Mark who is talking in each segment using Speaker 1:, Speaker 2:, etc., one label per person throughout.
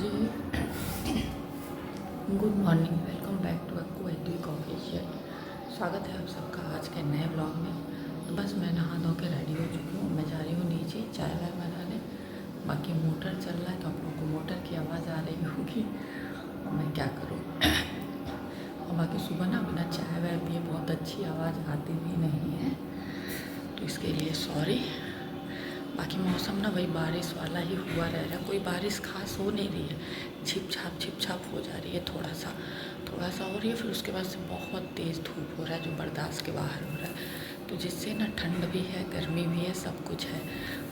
Speaker 1: Ji, good morning. Welcome back to अक्कू एडविक official. स्वागत है आप सबका आज के नए ब्लॉग में। तो बस मैं नहा धो के रेडी हो चुकी हूँ। मैं जा रही हूँ नीचे चाय वाय बनाने। बाकी मोटर चल रहा है तो आप लोगों को मोटर की आवाज़ आ रही होगी और मैं क्या करूँ। और बाकी सुबह ना बिना चाय वाय पिए बहुत अच्छी आवाज़ आती भी नहीं है, तो इसके लिए सॉरी। बाकी मौसम ना वही बारिश वाला ही हुआ रह रहा है, कोई बारिश खास हो नहीं रही है। छिप छाप हो जा रही है, थोड़ा सा हो रही है, फिर उसके बाद से बहुत तेज़ धूप हो रहा है जो बर्दाश्त के बाहर हो रहा है। तो जिससे ना ठंड भी है, गर्मी भी है, सब कुछ है।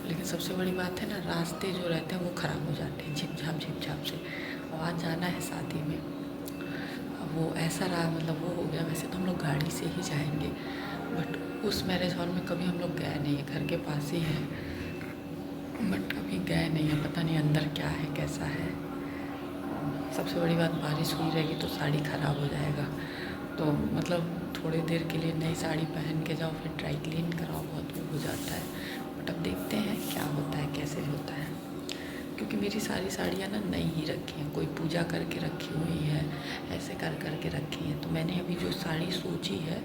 Speaker 1: लेकिन सबसे बड़ी बात है ना, रास्ते जो रहते हैं वो ख़राब हो जाते हैं झिप झाप से। और आज जाना है शादी में, अब वो ऐसा रहा, मतलब वो हो गया। वैसे तो हम लोग गाड़ी से ही जाएंगे, बट उस मैरिज हॉल में कभी हम लोग गए नहीं है, घर के पास ही है, बट कभी गए नहीं है। पता नहीं अंदर क्या है, कैसा है। सबसे बड़ी बात, बारिश हुई रहेगी तो साड़ी ख़राब हो जाएगा। तो मतलब थोड़ी देर के लिए नई साड़ी पहन के जाओ, फिर ड्राई क्लीन कराओ, बहुत वो हो जाता है। बट अब देखते हैं क्या होता है, कैसे होता है। क्योंकि मेरी सारी साड़ियाँ ना नई ही रखी हैं, कोई पूजा करके रखी हुई है, ऐसे कर के रखी हैं। तो मैंने अभी जो साड़ी सोची है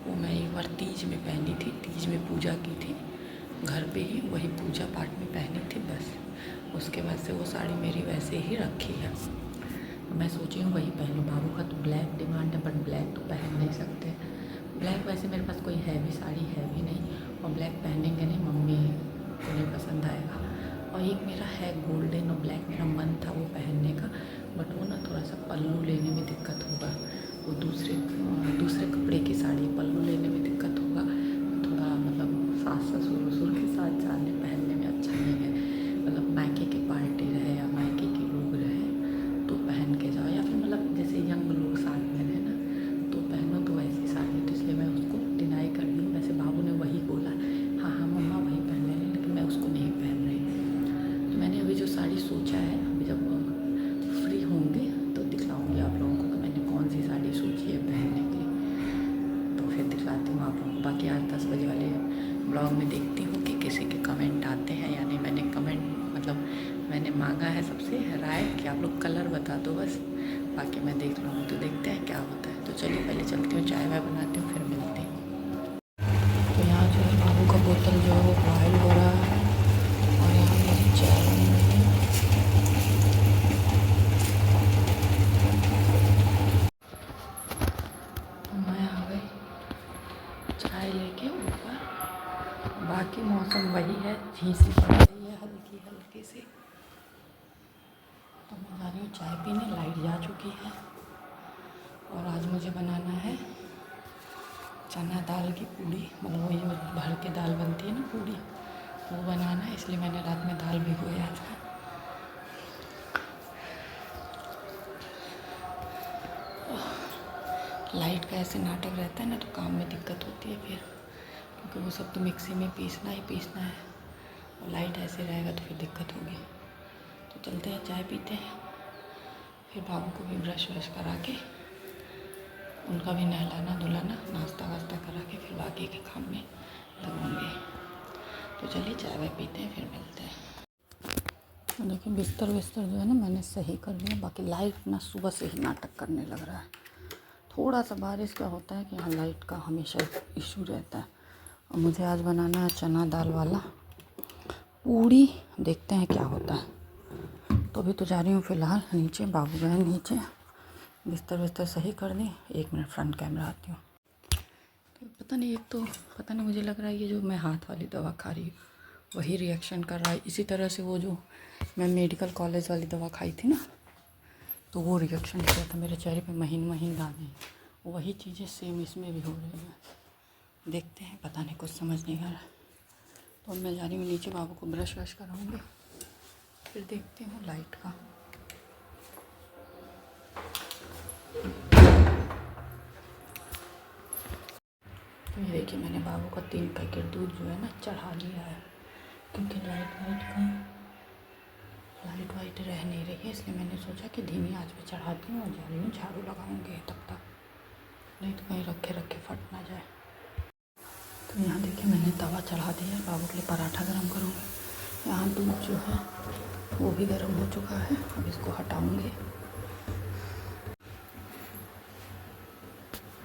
Speaker 1: वो मैं एक बार तीज में पहनी थी, तीज में पूजा की थी घर पे ही, वही पूजा पाठ में पहनी थी बस। उसके बाद से वो साड़ी मेरी वैसे ही रखी है। तो मैं सोची हूँ वही पहनूँ। बाबू का तो ब्लैक डिमांड है, बट ब्लैक तो पहन नहीं सकते। ब्लैक वैसे मेरे पास कोई हैवी साड़ी है भी नहीं, और ब्लैक पहनेंगे नहीं, मम्मी को नहीं पसंद आएगा। और एक मेरा है गोल्डन और ब्लैक, मेरा मन था वो पहनने का, बट वो ना थोड़ा सा पल्लू लेने में दिक्कत होगा। वो दूसरे कपड़े की साड़ी पल्लू लेने में दिक्कत होगा। थोड़ा मतलब सास ससुर के साथ जाने पहनने में अच्छा नहीं है। मतलब मायके की पार्टी रहे या मायके के लोग रहे तो पहन के जाओ, या फिर मतलब जैसे यंग लोग साथ में रहे ना तो पहनो, तो वैसी साड़ी। तो इसलिए मैं उसको डिनाई कर दी हूँ। वैसे बाबू ने वही बोला, हाँ मम्मा वही पहन लेंगे, लेकिन मैं उसको नहीं पहन रही। तो मैंने अभी जो साड़ी सोचा है, अभी जब फ्री होंगे तो दिखलाऊँगी आप लोगों को कि मैंने कौन सी साड़ी सोची है पहनने के लिए। तो फिर दिखलाती हूँ आप लोगों को। बाकी आज 10 बजे वाले ब्लॉग में देखती हूँ कि किसी के कमेंट आते हैं या नहीं। मैंने कमेंट मतलब मैंने मांगा है सबसे राय कि आप लोग कलर बता दो बस, बाकी मैं देख लूँगी। तो देखते हैं क्या होता है। तो चलिए पहले चलती हूँ, चाय वाय बनाती हूँ, फिर मिलती हूँ। तो यहाँ जो है बाबू का बोतल जो है वो बॉयल हो रहा है, और यहाँ मेरी चाय बन रही है। तो मैं आ गई चाय लेके ऊपर। बाकी मौसम वही है, झींसी पड़ रही है हल्की हल्की सी। तो मैं जा रही हूँ चाय पीने, लाइट जा चुकी है। और आज मुझे बनाना है चना दाल की पूड़ी, मतलब वही भर के दाल बनती है ना पूड़ी, वो बनाना है। इसलिए मैंने रात में दाल भिगोया था। लाइट का ऐसे नाटक रहता है ना तो काम में दिक्कत होती है फिर, क्योंकि वो सब तो मिक्सी में पीसना है, और लाइट ऐसे रहेगा तो फिर दिक्कत होगी। तो चलते हैं चाय पीते हैं, फिर बाबू को भी ब्रश व्रश करा के, उनका भी नहलाना धुलाना, नाश्ता वास्ता करा के फिर बाकी के काम में लगूँगी। तो चलिए चाय वाय पीते हैं, फिर मिलते हैं। तो देखिए बिस्तर जो है ना मैंने सही कर लिया। बाकी लाइट ना सुबह से ही नाटक करने लग रहा है। थोड़ा सा बारिश का होता है कि यहाँ लाइट का हमेशा इशू रहता है। और मुझे आज बनाना है चना दाल वाला पूड़ी, देखते हैं क्या होता है। तो अभी तो जा रही हूँ फ़िलहाल नीचे, बाबू गए नीचे, बिस्तर सही कर दी। 1 मिनट फ्रंट कैमरा आती हूँ। तो पता नहीं, एक तो पता नहीं मुझे लग रहा है ये जो मैं हाथ वाली दवा खा रही हूँ वही रिएक्शन कर रहा है। इसी तरह से वो जो मैं मेडिकल कॉलेज वाली दवा खाई थी ना, तो वो रिएक्शन किया था मेरे चेहरे पे, महीन दाने। वही चीज़ें सेम इसमें भी हो रही हैं। देखते हैं, पता नहीं, कुछ समझ नहीं आ रहा। तो मैं जा रही हूँ नीचे, बाबू को ब्रश वश कराऊँगी, फिर देखती हूँ लाइट का। तो ये देखिए मैंने बाबू का 3 पैकेट दूध जो है ना चढ़ा लिया है, क्योंकि लाइट वाइट रह नहीं रही है। इसलिए मैंने सोचा कि धीमी आंच पे चढ़ाती हूँ और जा रही हूँ झाड़ू लगाऊंगी तब तक, नहीं तो कहीं रखे फट ना जाए। तो यहाँ देखिए मैंने तवा चढ़ा दिया है, बाबू के लिए पराठा गरम करूँगी। यहाँ दूध जो है वो भी गर्म हो चुका है। अब इसको हटाऊंगी।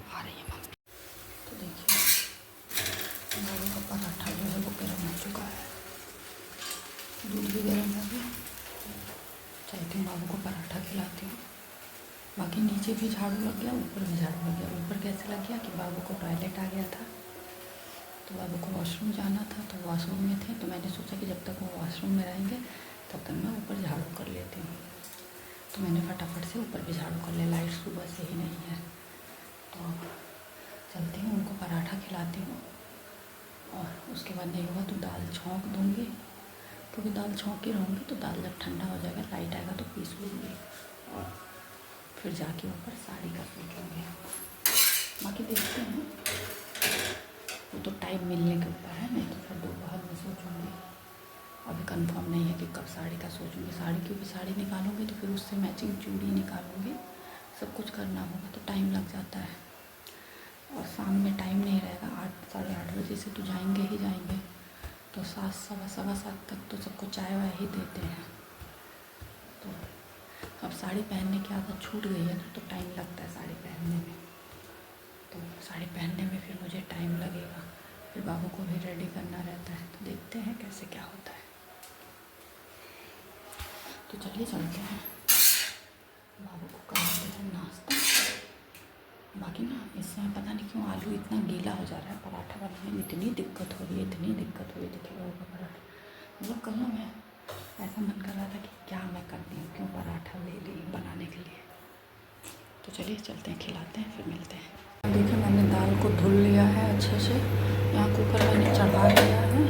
Speaker 1: आ रही है मम्मी। तो देखिए बाबू का पराठा जो है वो गर्म हो चुका है, दूध भी गर्म हो गया। चाहती हूँ बाबू को पराठा खिलाती हूँ। बाकी नीचे भी झाड़ू लग गया, ऊपर भी झाड़ू लग गया। ऊपर कैसे लग गया कि बाबू को टॉयलेट आ गया था, तो बाबू को वॉशरूम जाना था, तो वॉशरूम में थे। तो मैंने सोचा कि जब तक वो वॉशरूम में रहेंगे तब तक मैं ऊपर झाड़ू कर लेती हूँ। तो मैंने फटाफट से ऊपर भी झाड़ू कर लिया। लाइट सुबह से ही नहीं है, तो चलती हूँ, उनको पराठा खिलाती हूँ। और उसके बाद नहीं हुआ तो दाल छौंक दूँगी, क्योंकि दाल छौंक ही रहूँगी तो दाल जब ठंडा हो जाएगा, लाइट आएगा तो पीस लूँगी और फिर जाके ऊपर साड़ी का सोचूँगी। बाकी देखते हैं, वो तो टाइम मिलने के ऊपर है, नहीं तो फिर दोपहर में सोचूँगी। अभी कंफर्म नहीं है कि कब साड़ी का सोचूँगी। साड़ी क्योंकि साड़ी निकालूँगी तो फिर उससे मैचिंग चूड़ी निकालूँगी, सब कुछ करना होगा तो टाइम लग जाता है। और शाम में टाइम नहीं रहेगा, 8 साढ़े 8 बजे से तो जाएंगे ही जाएंगे, तो 7 सवा 7 तक तो सबको चाय वाय ही देते हैं। तो अब साड़ी पहनने की आदत छूट गई है ना, तो टाइम लगता है साड़ी पहनने में। तो साड़ी पहनने में फिर मुझे टाइम लगेगा, फिर बाबू को भी रेडी करना रहता है। तो देखते हैं कैसे क्या होता है। तो चलिए चलते हैं, बाबू को कराते हैं नाश्ता। बाकी ना इस समय पता नहीं क्यों आलू इतना गीला हो जा रहा है, पराठा बनाने में इतनी दिक्कत हो रही है, इतनी दिक्कत हो रही है। देखिए बाबू का पराठा मतलब कल ना मैं ऐसा मन कर रहा था कि क्या मैं करती हूँ, क्यों पराठा ले ली बनाने के लिए। तो चलिए चलते हैं, खिलाते हैं, फिर मिलते हैं। देखिए मैंने दाल को धुल लिया है अच्छे से, यहाँ कुकर मैंने चढ़ा दिया है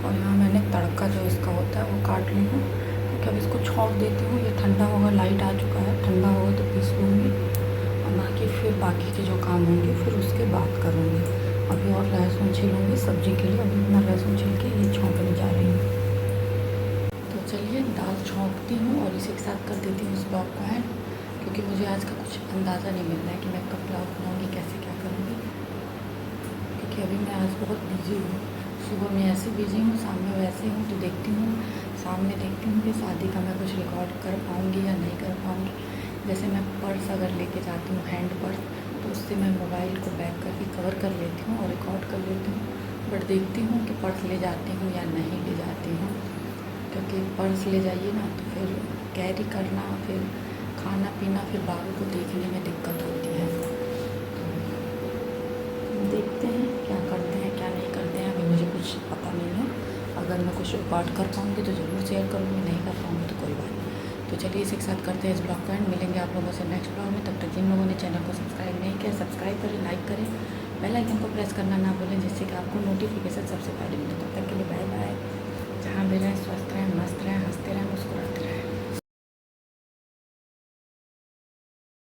Speaker 1: और यहाँ मैंने तड़का जो इसका होता है वो काट ली हूँ, क्योंकि अब इसको छोड़ देती हूँ। ये ठंडा होगा, लाइट आ चुका है, ठंडा होगा तो पीस लूँगी और बाकी फिर बाकी के जो काम होंगे फिर उसके बाद करूँगी। अभी और लहसुन छीलूँगी सब्ज़ी के लिए, अभी मैं लहसुन छील के ये छोंकने जा रही हूँ। तो चलिए दाल छोंकती हूँ और इसी के साथ कर देती हूँ इस ब्लॉग को एंड, क्योंकि मुझे आज का कुछ अंदाज़ा नहीं मिल रहा है कि मैं कब ब्लॉग बनाऊँगी, कैसे क्या करूँगी। क्योंकि अभी मैं आज बहुत बिज़ी हूँ, सुबह में ऐसे बिज़ी हूँ, शाम में वैसे हूँ। तो देखती हूँ शाम में, देखती हूँ कि शादी का मैं कुछ रिकॉर्ड कर पाऊँगी या नहीं कर पाऊँगी। जैसे मैं पर्स अगर लेके जाती हूँ, हैंड पर्स, तो उससे मैं मोबाइल को बैक करके कवर कर लेती हूँ और रिकॉर्ड कर लेती हूँ। बट देखती हूँ कि पर्स ले जाती हूँ या नहीं ले जाती हूँ, क्योंकि पर्स ले जाइए ना तो फिर कैरी करना, फिर खाना पीना, फिर बाबू को देखने में दिक्कत होती है। तो देखते हैं क्या करते हैं क्या नहीं करते हैं, अभी मुझे कुछ पता नहीं है। अगर मैं कुछ रिकॉर्ड कर पाऊँगी तो ज़रूर शेयर करूँगी, नहीं कर पाऊँगी तो कोई बात नहीं। तो चलिए इसी के साथ करते हैं इस ब्लॉग का एंड, मिलेंगे आप लोगों से नेक्स्ट ब्लॉग में। तब तक जिन लोगों ने चैनल को सब्सक्राइब नहीं किया, सब्सक्राइब करें, लाइक करें, बेल आइकन को प्रेस करना ना भूलें, जिससे कि आपको नोटिफिकेशन सबसे पहले मिले। तब तक के लिए बाय बाय। जहाँ भी रहें